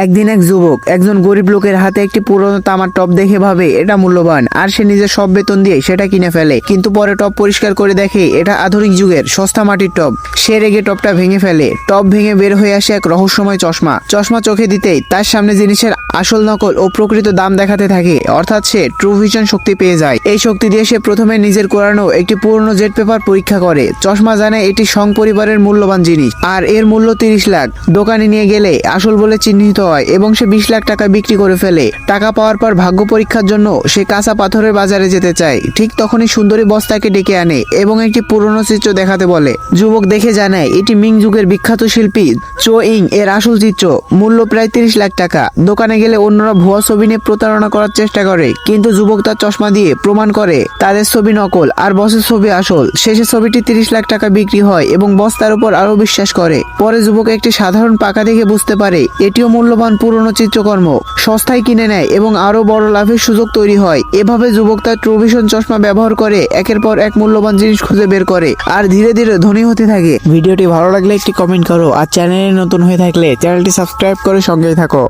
একদিন এক যুবক একজন গরিব লোকের হাতে একটি পুরনো তামার টব দেখে ভাবে এটা মূল্যবান, আর সে নিজের সব বেতন দিয়ে সেটা কিনে ফেলে। কিন্তু পরে টব পরিষ্কার করে দেখে এটা আধুনিক যুগের সস্তা মাটির টব। সে রেগে টবটা ভেঙে ফেলে। টব ভেঙে বের হয়ে আসে এক রহস্যময় চশমা। চশমা চোখে দিতেই তার সামনে জিনিসের আসল নকল ও প্রকৃত দাম দেখাতে থাকে, অর্থাৎ সে ট্রু ভিশন শক্তি পেয়ে যায়। এই শক্তি দিয়ে সে প্রথমে নিজের কোরানো একটি পুরনো জেট পেপার পরীক্ষা করে। চশমা জানে এটি সং পরিবারের মূল্যবান জিনিস, আর এর মূল্য 30 লাখ। দোকানে নিয়ে গেলে আসল বলে চিহ্নিত হয় এবং সে 20 লাখ টাকা বিক্রি করে ফেলে। টাকা পাওয়ার পর ভাগ্য পরীক্ষার জন্য সে কাঁচা পাথরের বাজারে যেতে চায়। ঠিক তখনই সুন্দরী বস্তাকে ডেকে আনে এবং একটি পুরনো চিত্র দেখাতে বলে। যুবক দেখে জানায় এটি মিং যুগের বিখ্যাত শিল্পী চো ইং এর আসল চিত্র, মূল্য প্রায় 30 লাখ টাকা। দোকানে গেলে অন্যরা ভুয়া ছবি নিয়ে প্রতারণা করার চেষ্টা করে, কিন্তু যুবক তার চশমা দিয়ে প্রমাণ করে তাদের ছবি নকল আর বসের ছবি আসল। শেষে ছবিটি 30 লাখ টাকা বিক্রি হয় এবং বস তার উপর আরো বিশ্বাস করে। পরে যুবক একটি সাধারণ পাকা দেখে বুঝতে পারে এটিও মূল্যবান পুরনো চিত্রকর্ম। সস্তায় কিনে নেয় এবং আরো বড় লাভের সুযোগ তৈরি হয়। এভাবে যুবক তার ট্রু ভিশন চশমা ব্যবহার করে একের পর এক মূল্যবান জিনিস খুঁজে বের করে আর ধীরে ধীরে ধনী হতে থাকে। ভিডিওটি ভালো লাগলে একটি কমেন্ট করো, আর চ্যানেলে নতুন হয়ে থাকলে চ্যানেলটি সাবস্ক্রাইব করে সঙ্গেই থাকো।